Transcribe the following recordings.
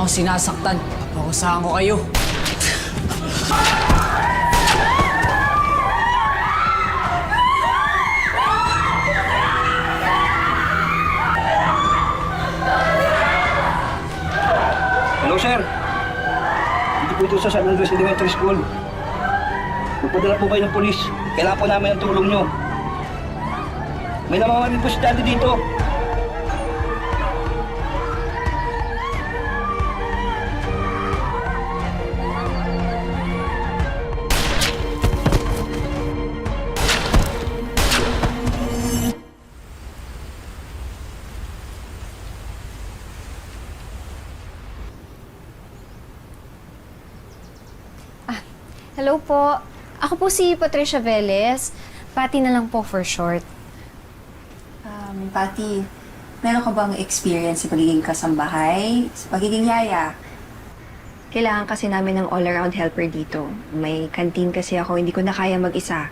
ako sinasaktan. Pakusahan ko kayo. Hello, sir. Dito po ito sa San Andres Elementary School. Magpadala po kayo ng polis. Kailangan po namin ang tulong nyo. May namamarin po si Daddy dito. Hello po. Ako po si Patricia Velez. Pati na lang po for short. Pati, meron ka bang experience sa pagiging kasambahay, sa pagiging yaya? Kailangan kasi namin ng all-around helper dito. May canteen kasi ako, hindi ko na kaya mag-isa.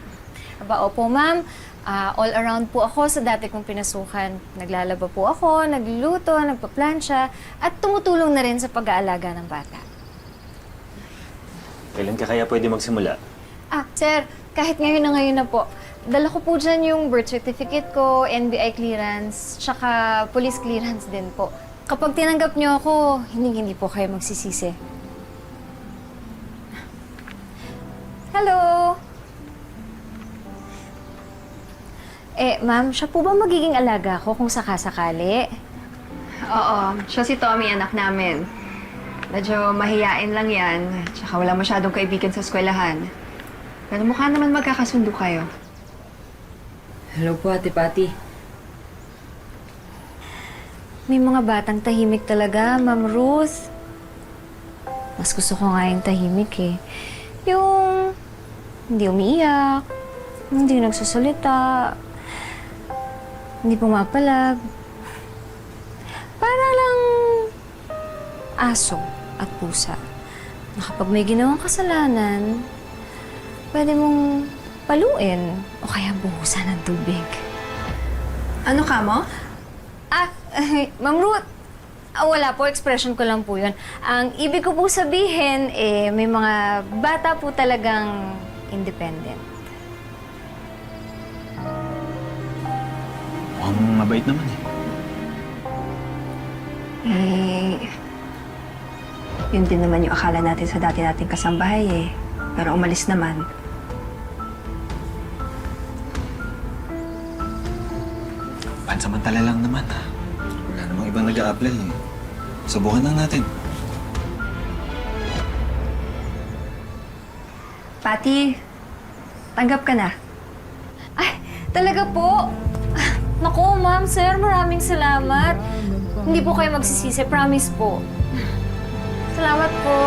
Aba, opo ma'am. All around po ako sa dati kong pinasukan. Naglalaba po ako, nagluluto, nagpaplansya, at tumutulong na rin sa pag-aalaga ng bata. Kailan ka kaya pwede magsimula? Sir, kahit ngayon na po. Dala ko po dyan yung birth certificate ko, NBI clearance, tsaka police clearance din po. Kapag tinanggap niyo ako, hindi po kayo magsisisi. Hello! Ma'am, siya po ba magiging alaga ko kung sakasakali? Oo, siya si Tommy, anak namin. Medyo mahiyain lang yan, tsaka wala masyadong kaibigan sa eskwelahan. Pero mukha naman magkakasundo kayo. Hello po, Ate Patty. May mga batang tahimik talaga, Ma'am Ruth. Mas gusto ko nga yung tahimik eh. Yung hindi umiiyak, hindi nagsasalita, hindi pumapalag. Para lang aso at pusa na kapag may ginawang kasalanan, pwede mong paluin o kaya buhusan ng tubig. Ano ka mo? Ma'am Ruth, wala po, expression ko lang po yun. Ang ibig ko po sabihin, may mga bata po talagang independent. Mukhang mabait naman eh. Yun din naman yung akala natin sa dati nating kasambahay eh. Pero umalis naman. Pansamantala lang naman ha. Wala namang ibang nag-a-apply eh. Subukan lang natin. Pati, tanggap ka na. Talaga po? Naku, ma'am, sir, maraming salamat. Hindi po kayo magsisisi, promise po. Salamat po.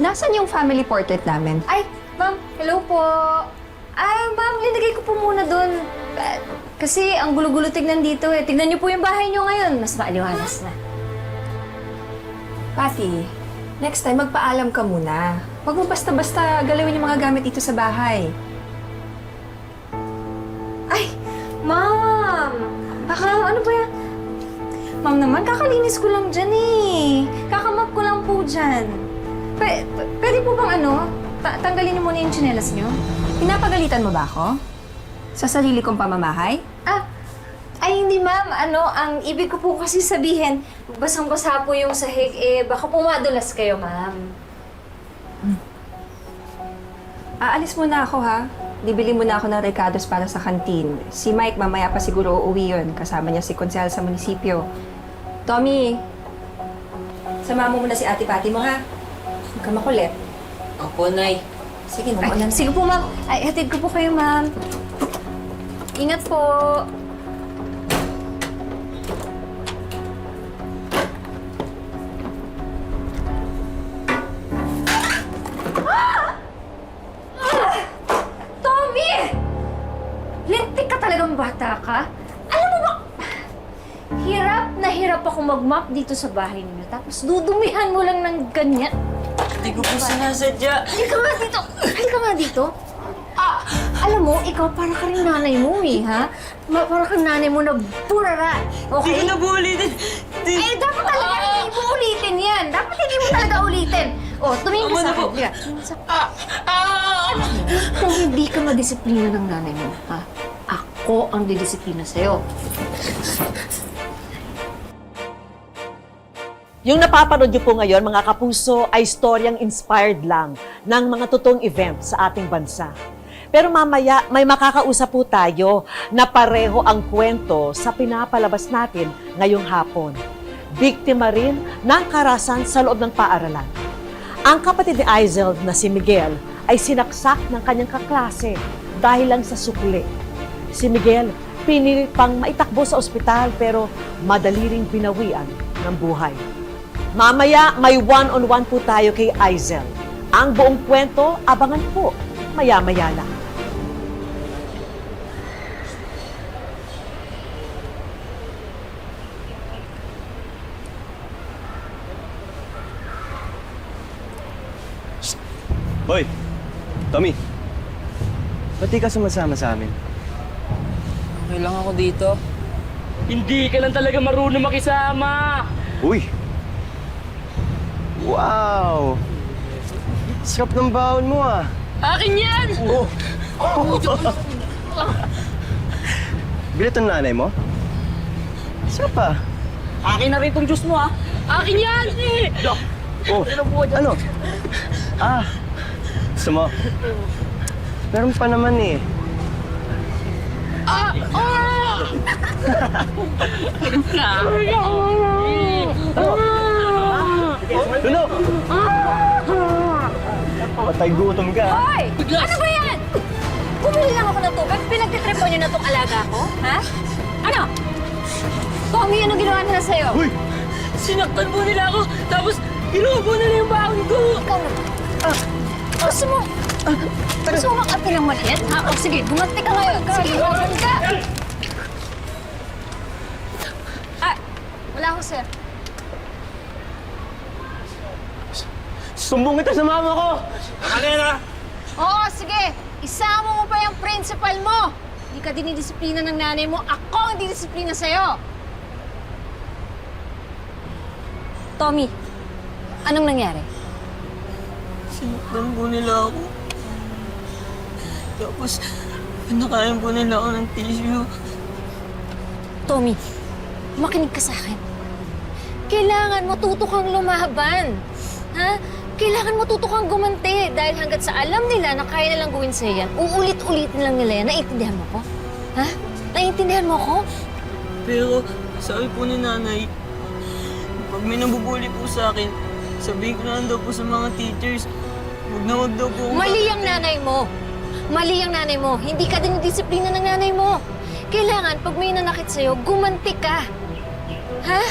Nasaan yung family portrait namin? Ay, ma'am, hello po. Ma'am, linagay ko po muna doon. Kasi ang gulo-gulo tignan dito eh. Tignan niyo po yung bahay niyo ngayon. Mas maaliwalas na. Pati, next time magpaalam ka muna. Huwag mo basta-basta galawin yung mga gamit dito sa bahay. Ay, ma'am! Ma'am, ano ba yan? Ma'am naman, kakalinis ko lang dyan eh. Kakamap ko lang po dyan. Pwede po bang tanggalin niyo muna yung tsinelas niyo? Pinapagalitan mo ba ako? Sa sarili kong pamamahay? Ay hindi ma'am. Ang ibig ko po kasi sabihin, basang-basa po yung sahig baka po madulas kayo, ma'am. Aalis muna ako ha. Bibili muna ako ng recados para sa kantin. Si Mike mamaya pa siguro uuwi yun. Kasama niya si Consel sa munisipyo. Tommy, sama mo muna si Ate Patty mo ha. Huwag ka makulit. Opo, Nay. Sige, mamulan. Sige po, ma'am. Ay, hatid ko po kayo, ma'am. Ingat po. Tommy! Lintik ka talagang talagang bata ka? Alam mo ba, hirap ako mag-mop dito sa bahay niyo. Tapos dudumihan mo lang ng ganyan. Hindi ko po sinasadya. Halika nga dito! Halika nga dito! Alam mo, ikaw para ka rin nanay mo eh, ha? Para kang nanay mo na burara, okay? Hindi ko na po ulitin. Eh, dapat talaga hindi mo ulitin yan. Dapat hindi mo talaga ulitin. Oh, tumingin ka sa akin. Halika. Alam mo, kung hindi ka madisiplina ng nanay mo, ha? Ako ang didisiplina sa'yo. Yung napapanood niyo po ngayon, mga kapuso, ay storyang inspired lang ng mga totoong event sa ating bansa. Pero mamaya, may makakausap po tayo na pareho ang kwento sa pinapalabas natin ngayong hapon. Biktima rin ng karahasan sa loob ng paaralan. Ang kapatid ni Aizel na si Miguel ay sinaksak ng kanyang kaklase dahil lang sa sukli. Si Miguel, pinilit pang maitakbo sa ospital pero madali ring binawian ng buhay. Mamaya, may one-on-one po tayo kay Aizel. Ang buong kwento, abangan po, maya-maya lang. Hoy, Tommy. Ba't di ka sumasama sa amin? Okay lang ako dito. Hindi ka lang talaga marunong makisama. Uy! Wow! Sarap ng baon mo ah. Akin yan! Bilit ang nanay mo? Sarap ah. Akin na rin tong juice mo, ha? Akin yan! Oh, ano? Ah, gusto mo? Meron pa naman eh. Tuno! Patay gutom ka. Hoy! Ano ba yan? Bumili lang ako ng tubig. Pinagtitripo niyo na tong alaga ko, ha? Ano? Tommy, ano ginawa nila sa'yo? Uy! Sinaktan po nila ako, tapos inuubo nila yung baon ko. Ikaw na. Gusto mo? Gusto mo makati ng maliit? Ha? O sige, gumanti ka ngayon. Sige, gumanti ka. Ah, wala ako, sir. Sumbong kita sa mama ko! Oo, sige. Isama mo pa yung principal mo. Hindi ka dinidisiplina ng nanay mo. Ako ang didisiplina sa'yo. Tommy, anong nangyari? Sinaktan po nila ako. Tapos, pinakain po nila ako ng tissue. Tommy, makinig ka sa akin. Kailangan matuto kang lumaban. Ha? Kailangan matuto kang gumanti dahil hanggat sa alam nila na kaya nilang gawin sa'yo yan, uulit-ulitin lang nila yan. Naiintindihan mo ko? Ha? Naiintindihan mo ko? Pero, sabi po ni nanay, pag may nabubuli po sa akin, sabihin ko na lang daw po sa mga teachers, wag daw po. Mali ang nanay mo. Mali ang nanay mo. Hindi ka din disiplina ng nanay mo. Kailangan, pag may nanakit sa'yo, gumanti ka. Ha?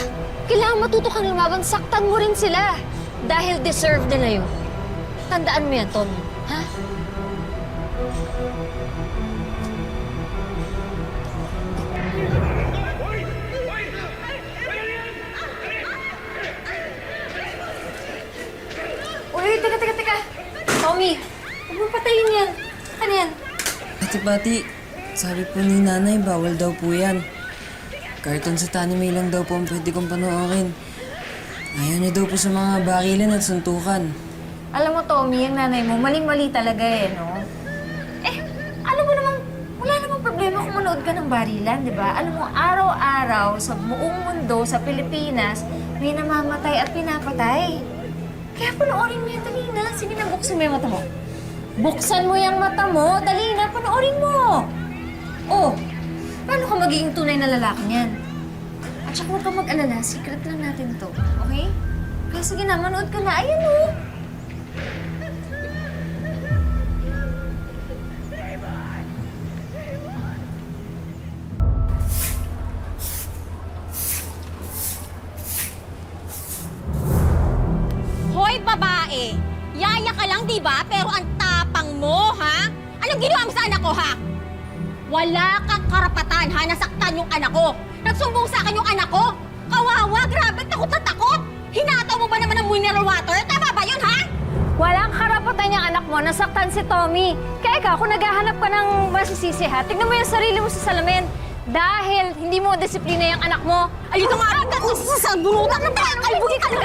Kailangan matuto kang lumaban, saktan mo rin sila. Dahil deserve nila yun. Tandaan mo yan, Tommy. Ha? Uy, teka. Tommy, huwag mo patayin yan. Ano yan? Pati, sabi po ni nanay, bawal daw po yan. Cartoon sa Tanime lang daw po ang pwede kong panoorin. Ayaw niya daw po sa mga barilan at suntukan. Alam mo, Tommy, yung nanay mo, maling-mali talaga eh, no? Eh, alam mo namang, wala namang problema kung manood ka ng barilan, di ba? Alam mo, araw-araw sa buong mundo, sa Pilipinas, may namamatay at pinapatay. Kaya panoorin mo yan, dali na. Sige na, buksan mo yung mata mo. Buksan mo yung mata mo, dali na, panoorin mo. Oh, paano ka magiging tunay na lalaki niyan? At saka huwag kang mag-alala, secret lang natin to, okay? Kaya sige na, manood ka na. Ayan o. Hoy, babae! Yaya ka lang, di ba? Pero ang tapang mo, ha? Anong ginawa mo sa anak ko, ha? Wala kang karapatan, ha? Nasaktan yung anak ko. Nagsumbong sa akin yung anak ko. Kawawa, grabe, takot na takot. Hinataw mo ba naman ng mineral water? Tama ba yun, ha? Walang karapatan yung anak mo, nasaktan si Tommy. Kaya ikaw, kung naghahanap ka ng masisisi ha, tignan mo yung sarili mo sa salamin. Dahil hindi mo disiplina yung anak mo. Ay, ito nga agad sa bunutan ng kalbuhin ka na.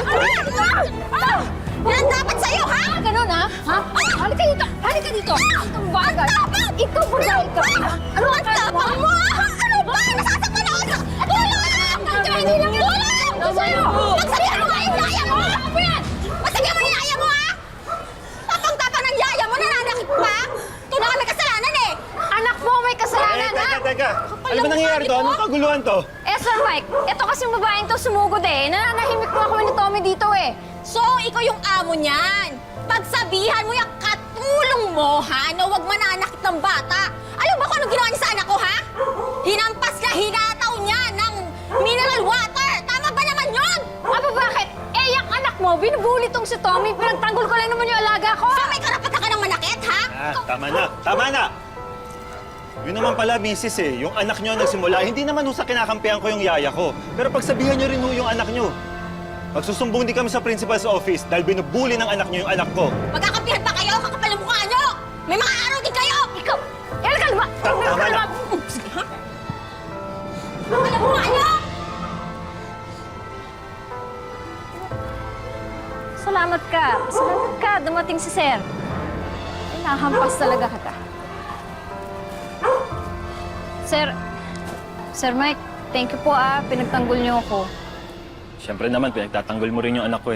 Yan ang dapat sa'yo, ha? Ganun ha? Ha? Halika dito! Halika dito! Ang bagay! Ikaw ba na ikaw? Ano ang tapang mo? Ano ba? Nasasaktan ako sa... Tulong! Hindi lang yun! Tulong! Magsabihan mo nga yung yaya mo! Ano yan? Magsabihan mo yung yaya mo, ha? Tapang-tapang ng yaya mo, nananakit pa? Ito na kami kasalanan, eh! Anak mo may kasalanan ha? Teka. Ano ba nangyayari to? Anong kaguluhan to? Sir Mike, ito kasing babaeng to sumugod eh. Nananahimik mo ako ni Tommy dito eh. So, ikaw yung amo niyan. Pagsabihan mo yung katulong mo, ha, na huwag mananakit ng bata. Alam mo kung anong ginawa niya sa anak ko, ha? Hinampas na hinataw niya ng mineral water. Tama ba naman yun? Aba bakit? Eh, yung anak mo, binubuli tong si Tommy. Pinagtanggol ko lang naman yung alaga ko. So, may karapatan ka ng manakit, ha? Tama na. Tama na! Yun naman pala, misis Yung anak nyo nagsimula, hindi naman sa kinakampihan ko yung yaya ko. Pero pagsabihan nyo rin yung anak nyo. Magsusumbong din kami sa principal's office dahil binubuli ng anak nyo yung anak ko. Magkakampihan pa kayo? Kakapal ang mukha nyo! May mga araw din kayo! Ikaw, ka ba? Tama na. Sige, ha? Kakapal ang mukha nyo! Salamat ka. Salamat ka. Dumating si Sir. Ay, nahampas talaga kita. Sir Mike, thank you po pinagtanggol niyo ako. Siyempre naman, pinagtatanggol mo rin yung anak ko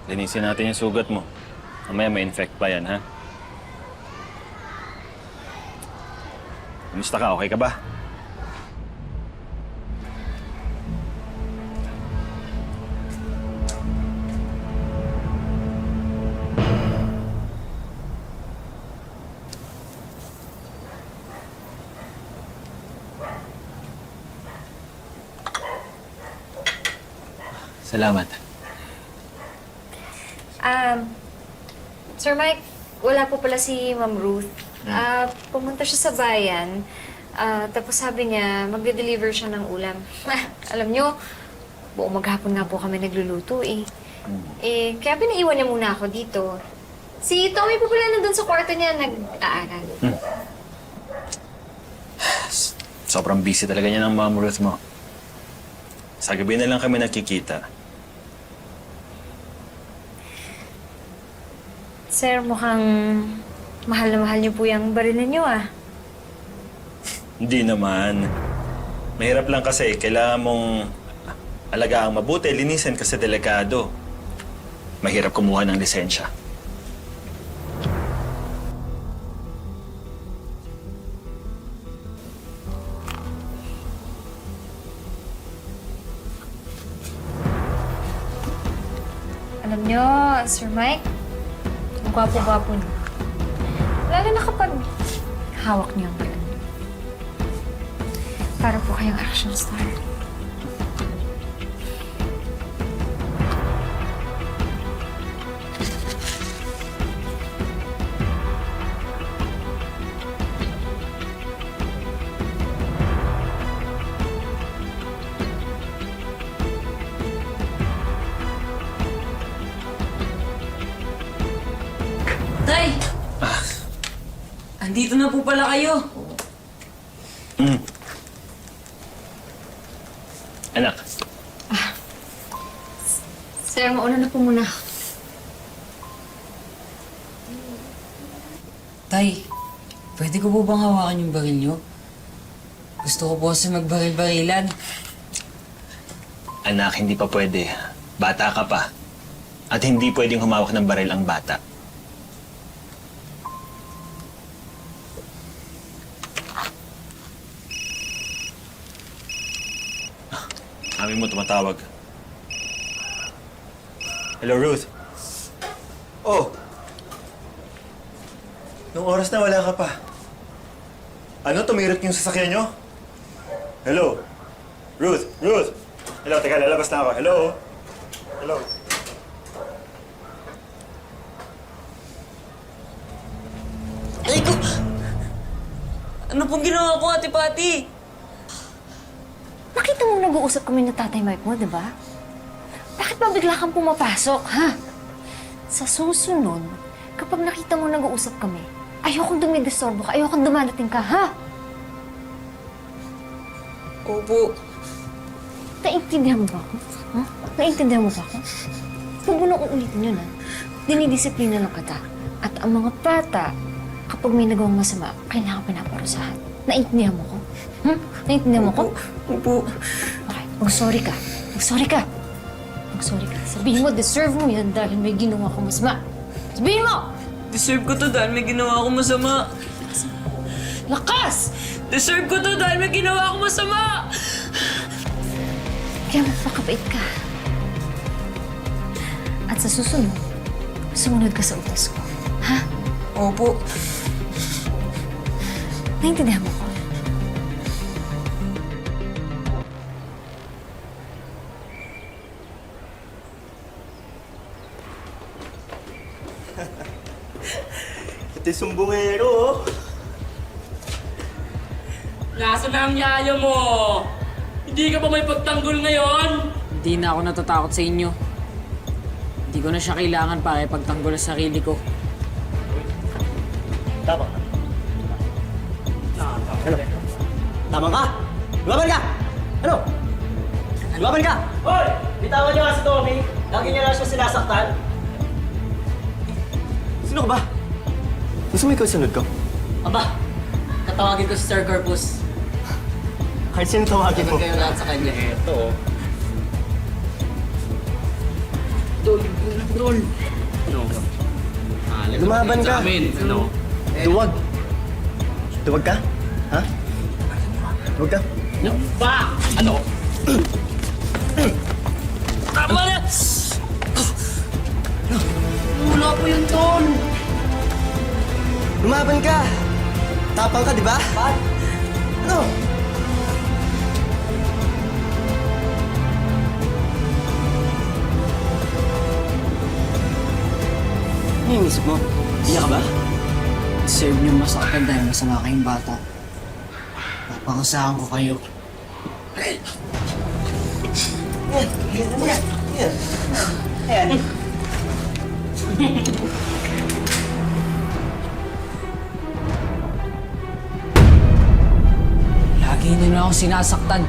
linisin natin yung sugat mo. Mamaya may infect pa yan, ha? Kamusta ka? Okay ka ba? Salamat. Sir Mike, wala po pala si Ma'am Ruth. Pumunta siya sa bayan. Tapos sabi niya, magde-deliver siya ng ulam. Alam niyo, buong maghapon nga po kami nagluluto eh. Kaya pinaiwan niya muna ako dito. Si Tommy po pala nandun sa kwarto niya, nag-aaral. Sobrang busy talaga niya ng Ma'am Ruth mo. Sa gabi na lang kami nakikita. Sir, mukhang mahal na mahal niyo po yung barilan niyo Hindi naman. Mahirap lang kasi. Kailangan mong alagaan mabuti, linisin kasi delikado. Mahirap kumuha ng lisensya. Alam niyo, Sir Mike, ang gwapo-gwapo niyo. Lalo na kapag hawak niyo ang balon. Para po kayong action star. Tay! Andito na po pala kayo. Anak, Sir, mauna na po muna ako. Tay, pwede ko po bang hawakan yung baril nyo? Gusto ko po kasi magbaril-barilan. anak, hindi pa pwede. Bata ka pa. At hindi pwedeng humawak ng baril ang bata. Mami mo tumatawag. Hello, Ruth. Oh! Nung oras na wala ka pa. Ano, tumirot yung sasakyan nyo? Hello? Ruth? Ruth? Hello, teka, lalabas na ako. Hello? Hello? Ano pong ginawa ko, Ate Pati? Nakita mo nag-uusap kami ng Tatay Mike mo, di ba? Bakit ba bigla kang pumapasok, ha? Sa susunod, kapag nakita mo nag-uusap kami, ayokong dumidisturbo ka, ayokong dumadating ka, ha? Opo. Naintindihan mo ba ako? Ha? Naintindihan mo ba ako? Huwag mo na uulitin yun, ha? Dinidisiplina lang kita. At ang mga bata, kapag may nagawang masama, kailangan pinaparusahan. Naintindihan mo ko? Naintindihan mo ko? Opo. Okay, mag-sorry ka. Mag-sorry ka. Mag-sorry ka. Sabihin mo, deserve mo yan dahil may ginawa kang masama. Sabihin mo! Deserve ko to dahil may ginawa akong masama. Lakas! Deserve ko to dahil may ginawa akong masama! Kaya magpakabait ka. At sa susunod, sumunod ka sa utos ko. Ha? Opo. Naintindihan mo ko? Ito yung sumbungero, oh. Nasaan na ang yaya mo? Hindi ka pa may pagtanggol ngayon? Hindi na ako natatakot sa inyo. Hindi ko na siya kailangan para ipagtanggol sa sarili ko. Tama ka. Ano? Tama ka? Lumaban ka! Ano? Lumaban ka! Hoy! Bitawan niyo nga si Tommy. Lagi niya na siya sinasaktan. Sino ka ba? Gusto mo ikaw sunod ko? Aba, katawagin ko si Sir Corpus. Kahit sino tawagin mo. Kayo lahat sa kanya. Ito, oh. Drol. Lumaban ka. Ano? Duwag. Duwag ka? Ha? Duwag ka? No, ba? Ano? Tama na! Wala po yung ton. Lumaban ka! Tapang ka, di ba? Ano? Ano yung isip mo? Iyak ka ba? Deserve niyo masaktan dahil masama kayong bata. Papangusahan ko kayo. Ayan. Lagi niyo na ako sinasaktan.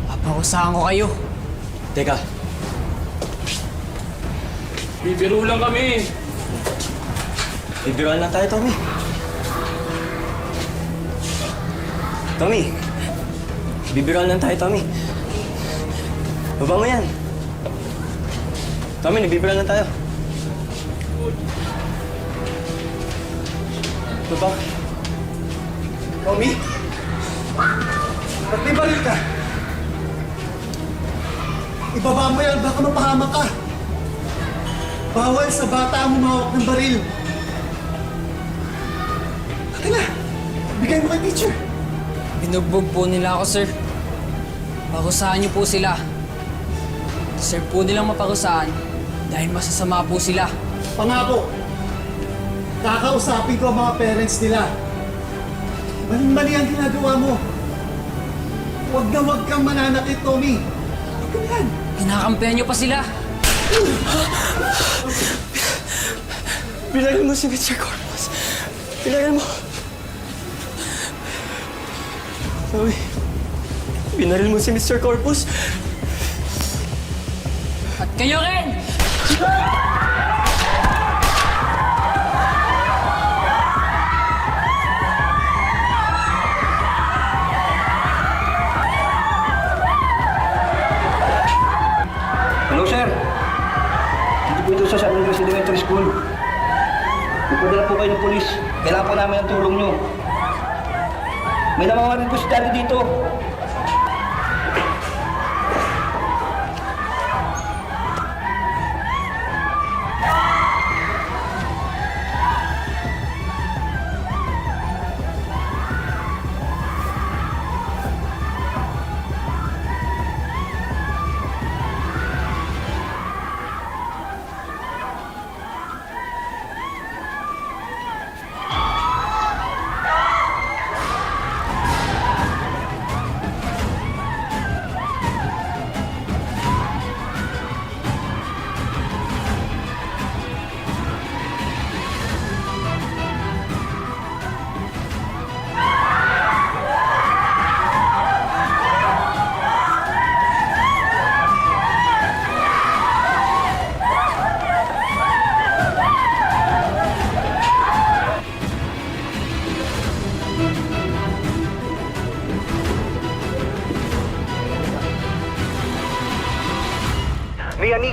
Papangusahan ko kayo. Teka. Bibiro lang kami. Bibiruan lang tayo, Tommy. Tommy. Bibiruan lang tayo, Tommy. Baba mo yan. Tommy, nagbibiruan lang tayo. Baba. Tommy? Ba't may baril ka? Ibaba mo yan, baka mapahamak ka. Bawal sa bata ang humawak ng baril. Akin na! Bigay mo kay teacher. Binugbog po nila ako, sir. Pakusahan niyo po sila. Deserve po nilang mapakusahan dahil masasama po sila. Pangako, kakausapin ko ang mga parents nila. Mali ang ginagawa mo. Huwag kang mananakit, Tommy. Huwag ka yan. Kinakampihan niyo pa sila. Bilangin mo si Mr. Corpus. Bilangin mo. Tommy, binaril mo si Mr. Corpus. At kayo rin! Hello, sir. Hindi po ito sa San Andres Elementary School. Magpadala po kayo ng polis. Kailangan po namin ang tulong nyo. May namamaril po si Daddy dito.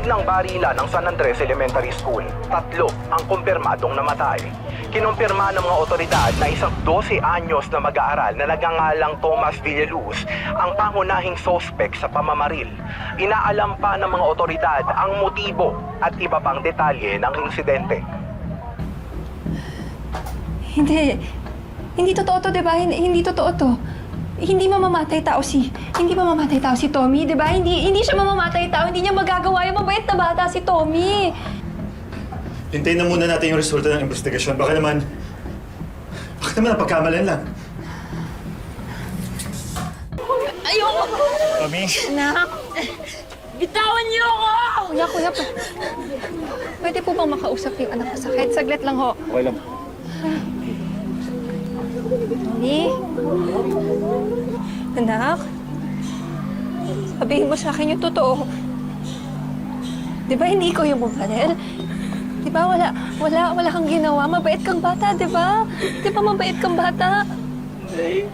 Biglang barila ng San Andres Elementary School. 3 ang kumpirmadong namatay. Kinumpirma ng mga otoridad na isang 12 anyos na mag-aaral na nagngangalang Tomas Villaluz ang pangunahing sospek sa pamamaril. Inaalam pa ng mga otoridad ang motibo at iba pang detalye ng insidente. Hindi totoo to, di ba? Hindi totoo to. Hindi mamamatay tao si Tommy, di ba? Hindi siya mamamatay tao, hindi niya magagawa yung mabait na bata si Tommy. Hintayin na muna natin yung resulta ng investigasyon. Baka naman napagkamalan lang. Ayoko! Tommy? Anak! Bitawan niyo ako! Kuya, pwede po bang makausap yung anak ko sakit? Saglit lang ho. Okay lang. Tommy? Anak? Sabihin mo sa akin yung totoo. Di ba hindi ikaw yung bumarel? Di ba wala kang ginawa? Mabait kang bata, di ba? Di ba mabait kang bata? Nay,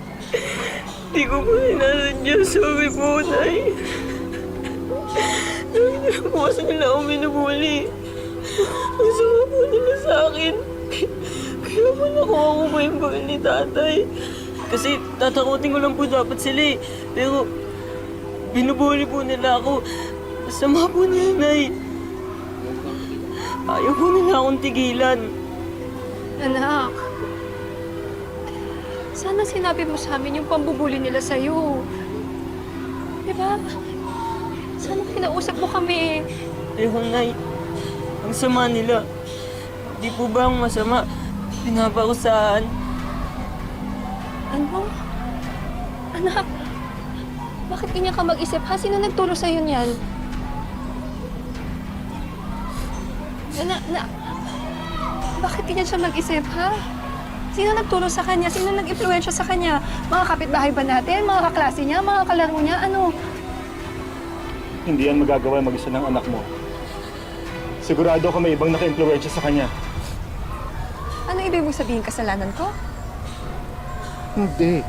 hindi ko po sinasadya. Sorry po, Nay. Bukas nila ako minubuli. Ang sama po nila sa akin. Kaya po nakuha ko pa yung baril ni tatay. Kasi tatakutin ko lang po dapat sila eh. Pero binubuli po nila ako. Masama po nila, Nay. Ayaw po nila akong tigilan. Anak, sana sinabi mo sa amin yung pambubuli nila sa'yo. Di ba? Sana kinausap mo kami. Pero, Nay, ang sama nila. Di po ba ang masama? Pinaparusahan. Ano? Anak, bakit ganyan ka mag-isip, ha? Sino nagturo sa'yo niyan? Bakit ganyan siya mag-isip, ha? Sino nagturo sa kanya? Sino nag-impluwensya sa kanya? Mga kapitbahay ba natin? Mga kaklase niya? Mga kalaro niya? Ano? Hindi yan magagawa mag-isa ng anak mo. Sigurado ako may ibang naka-impluwensya sa kanya. Ano ibig mong sabihin, kasalanan ko? Hindi.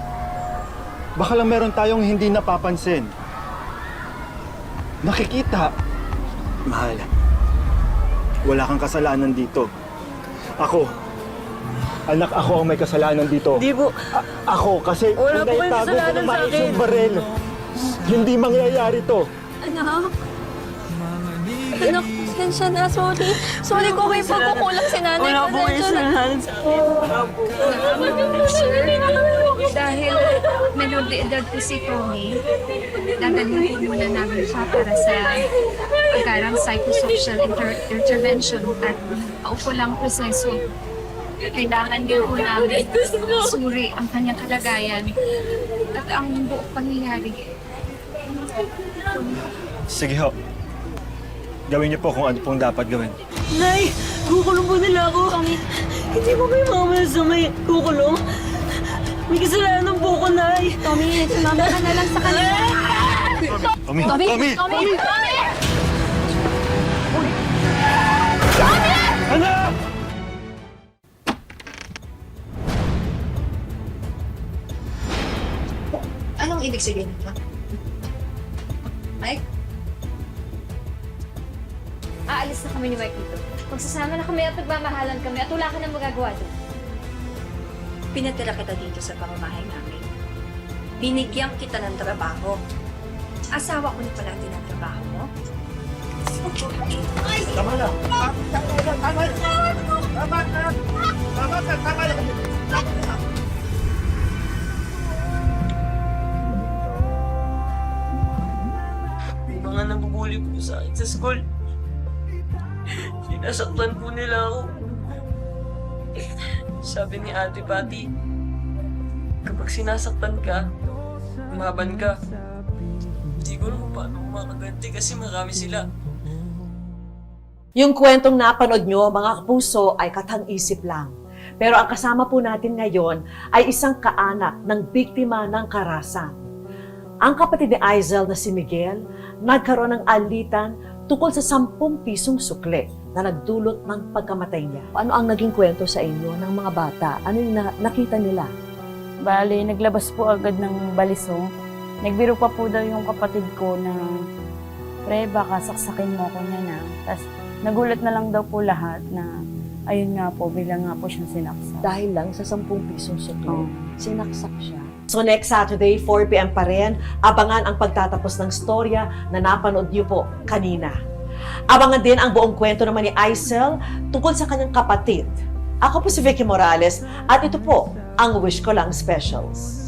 Baka lang meron tayong hindi napapansin. Nakikita. Mahal. Wala kang kasalanan dito. Anak ako ang may kasalanan dito. Di po. Ako kasi Wala po kayong naitago ko kasalanan ng sa maayos akin. yung barel. Hindi mangyayari to. Anak? Anak, pasensya na. Sorry kung may pagkukulang si nanay. Wala po kayo kasalanan sa akin. Wala po. Dahil menor de edad po si Tommy, dadalhin po muna namin siya para sa pagkarang psychosocial intervention at paupo lang proseso. Kailangan din po namin suri ang kanyang kalagayan at ang buong pangyayari. Sige ho. Gawin niyo po kung ano pong dapat gawin. Nay, kukulong po nila ako. Hindi po kayo mamaya sa may kukulong. May kasalanan po ko, Nay. Tommy, sumama ka na lang sa kanila. Tommy! Anak! Anong ibig sabihin nito? Mike? Aalis na kami ni Mike dito. Magsasama na kami at nagmamahalan kami at wala ka nang magagawa doon. Pinatira kita dito sa pamamahay namin. Binigyan kita ng trabaho. Asawa ko na pala tinatrabaho mo. Tama na! Tama na! May mga nabubuli po sa akin sa school. Sinasaktan po nila ako. Sabi ni Ate Patty, kapag sinasaktan ka, umaban ka. Hindi ko alam paano makaganti kasi marami sila. Yung kwentong napanood nyo, mga kapuso, ay katang-isip lang. Pero ang kasama po natin ngayon ay isang kaanak ng biktima ng karahasan. Ang kapatid ni Aizel na si Miguel, nagkaroon ng alitan tungkol sa 10 pisong sukle na nagdulot ng pagkamatay niya. Ano ang naging kwento sa inyo ng mga bata? Ano yung nakita nila? Bale, naglabas po agad ng balisong. Nagbiro pa po daw yung kapatid ko na pre, baka saksakin mo ko niya na. Tapos nagulat na lang daw po lahat na ayun nga po, bilang nga po siyang sinaksak. Dahil lang sa 10 pisong suto, Oo. sinaksak siya. So next Saturday, 4 p.m. pa rin, abangan ang pagtatapos ng storya na napanood niyo po kanina. Abangan din ang buong kwento naman ni Aisel tungkol sa kanyang kapatid. Ako po si Vicky Morales at ito po ang Wish Ko Lang Specials.